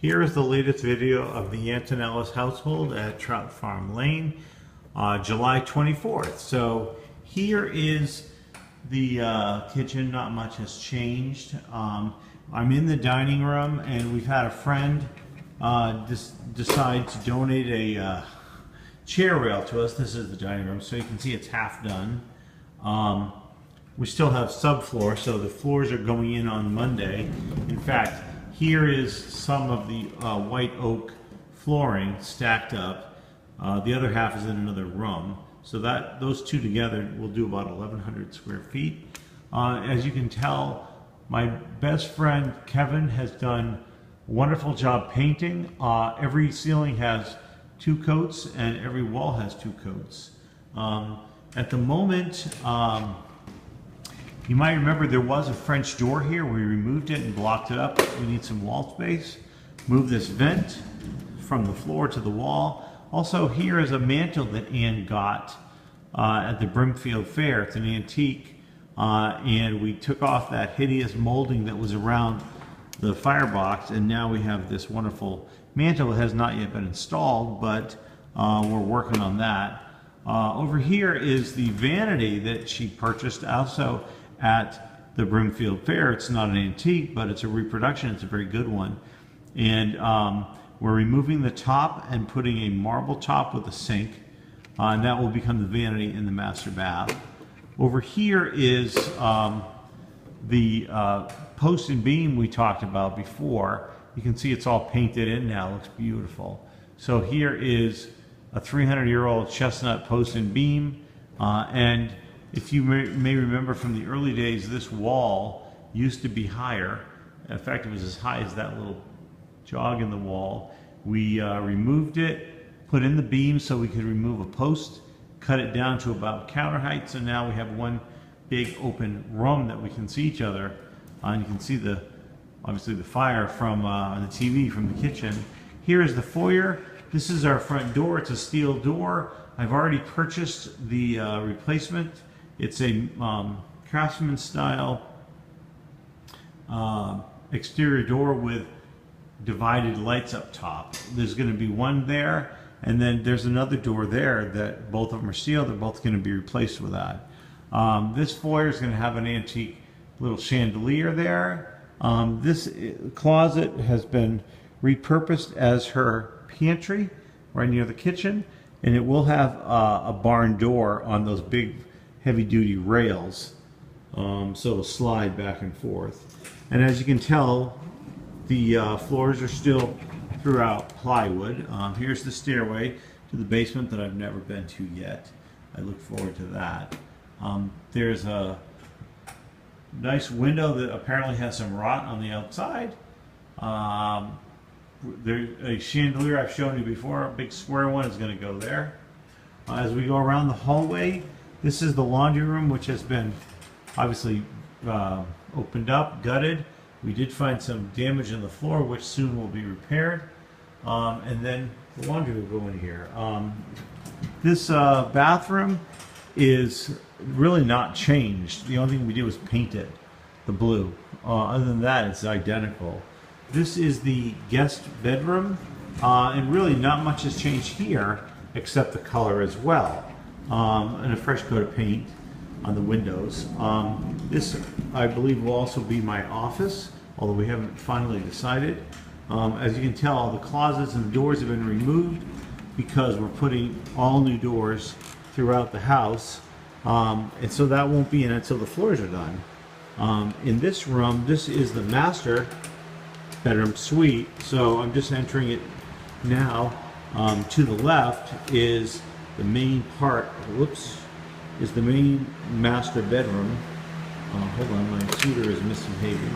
Here is the latest video of the Antonellis household at Trout Farm Lane, July 24th. So here is the kitchen. Not much has changed. I'm in the dining room, and we've had a friend decide to donate a chair rail to us. This is the dining room, so you can see it's half done. We still have subfloor, so the floors are going in on Monday. In fact, here is some of the white oak flooring stacked up. The other half is in another room. So those two together will do about 1,100 square feet. As you can tell, my best friend Kevin has done a wonderful job painting. Every ceiling has 2 coats and every wall has 2 coats. At the moment, you might remember there was a French door here. We removed it and blocked it up. We need some wall space. Move this vent from the floor to the wall. Also, here is a mantle that Ann got at the Brimfield Fair. It's an antique, and we took off that hideous molding that was around the firebox, and now we have this wonderful mantle. It has not yet been installed, but we're working on that. Over here is the vanity that she purchased also at the Brimfield Fair. It's not an antique, but it's a reproduction. It's a very good one. And we're removing the top and putting a marble top with a sink, and that will become the vanity in the master bath. Over here is the post and beam we talked about before. You can see it's all painted in now. It looks beautiful. So here is a 300-year-old chestnut post and beam, and if you may remember from the early days, this wall used to be higher. In fact, it was as high as that little jog in the wall. We removed it, put in the beam so we could remove a post, cut it down to about counter height, so now we have one big open room that we can see each other. And you can see obviously the fire from the TV from the kitchen. Here is the foyer. This is our front door. It's a steel door. I've already purchased the replacement. It's a Craftsman style exterior door with divided lights up top. There's going to be one there, and then there's another door there that both of them are steel. They're both going to be replaced with that. This foyer is going to have an antique little chandelier there. This closet has been repurposed as her pantry right near the kitchen, and it will have a barn door on those big heavy-duty rails, so it'll slide back and forth. And as you can tell, the floors are still throughout plywood. Here's the stairway to the basement that I've never been to yet. I look forward to that. There's a nice window that apparently has some rot on the outside. There's a chandelier I've shown you before, a big square one, is going to go there. As we go around the hallway, this is the laundry room, which has been obviously opened up, gutted. We did find some damage in the floor, which soon will be repaired. And then the laundry will go in here. This bathroom is really not changed. The only thing we did was paint it the blue. Other than that, it's identical. This is the guest bedroom, and really not much has changed here except the color as well, and a fresh coat of paint on the windows. This, I believe, will also be my office, although we haven't finally decided. As you can tell, the closets and the doors have been removed because we're putting all new doors throughout the house, and so that won't be in until the floors are done. In this room, this is the master bedroom suite, so I'm just entering it now. To the left is the main part, is the main master bedroom. Hold on, my shooter is misbehaving.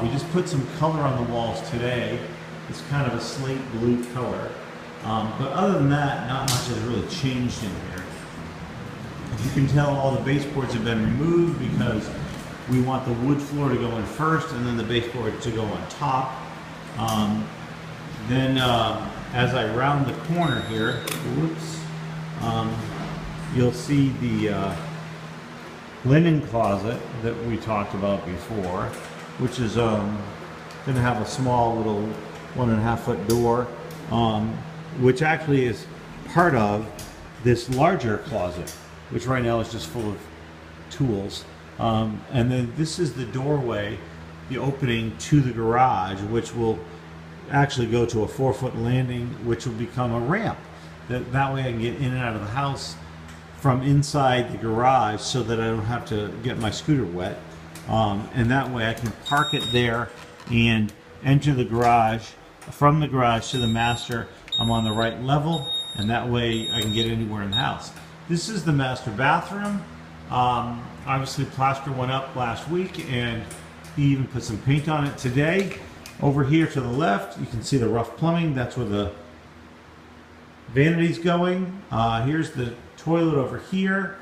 We just put some color on the walls today. It's kind of a slate blue color. But other than that, not much has really changed in here. As you can tell, all the baseboards have been removed because we want the wood floor to go in first and then the baseboard to go on top. As I round the corner here, you'll see the linen closet that we talked about before, which is going to have a small little 1.5-foot door, which actually is part of this larger closet, which right now is just full of tools. And then this is the doorway, the opening to the garage, which will actually go to a 4-foot landing, which will become a ramp. That way I can get in and out of the house from inside the garage so that I don't have to get my scooter wet. And that way I can park it there and enter the garage. From the garage to the master, I'm on the right level, and that way I can get anywhere in the house. This is the master bathroom. Obviously plaster went up last week, and he even put some paint on it today. Over here to the left, you can see the rough plumbing. That's where the vanity's going. Here's the toilet over here.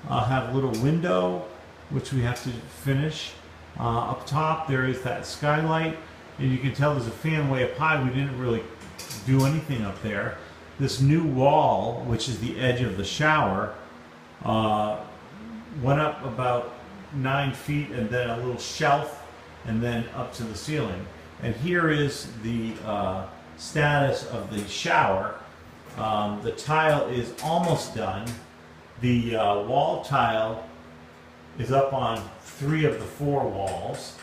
Have a little window, which we have to finish. Up top, there is that skylight, and you can tell there's a fan way up high. We didn't really do anything up there. This new wall, which is the edge of the shower, went up about 9 feet, and then a little shelf, and then up to the ceiling. And here is the status of the shower. The tile is almost done. The wall tile is up on 3 of the 4 walls.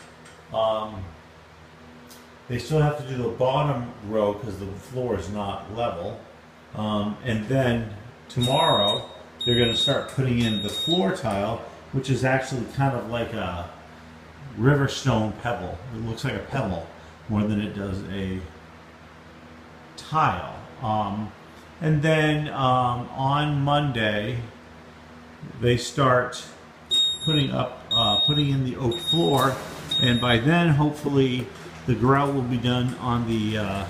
They still have to do the bottom row because the floor is not level. And then tomorrow they're going to start putting in the floor tile, which is actually kind of like a river stone pebble. It looks like a pebble more than it does a tile. And then on Monday they start putting in the oak floor, and by then hopefully the grout will be done on the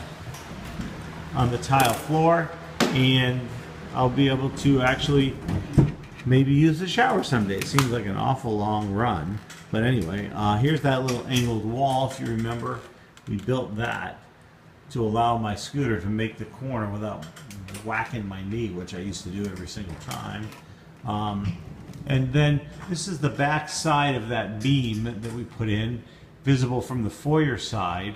tile floor, and I'll be able to actually maybe use the shower someday. It seems like an awful long run, but anyway, here's that little angled wall. If you remember, we built that to allow my scooter to make the corner without whacking my knee, which I used to do every single time. And then this is the back side of that beam that we put in, visible from the foyer side.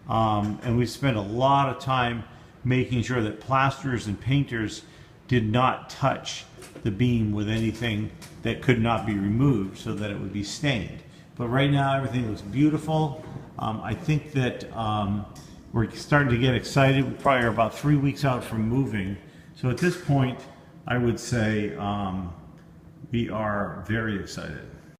And we spent a lot of time making sure that plasterers and painters did not touch the beam with anything that could not be removed so that it would be stained. But right now everything looks beautiful. I think that we're starting to get excited. We probably are about 3 weeks out from moving. So at this point, I would say we are very excited.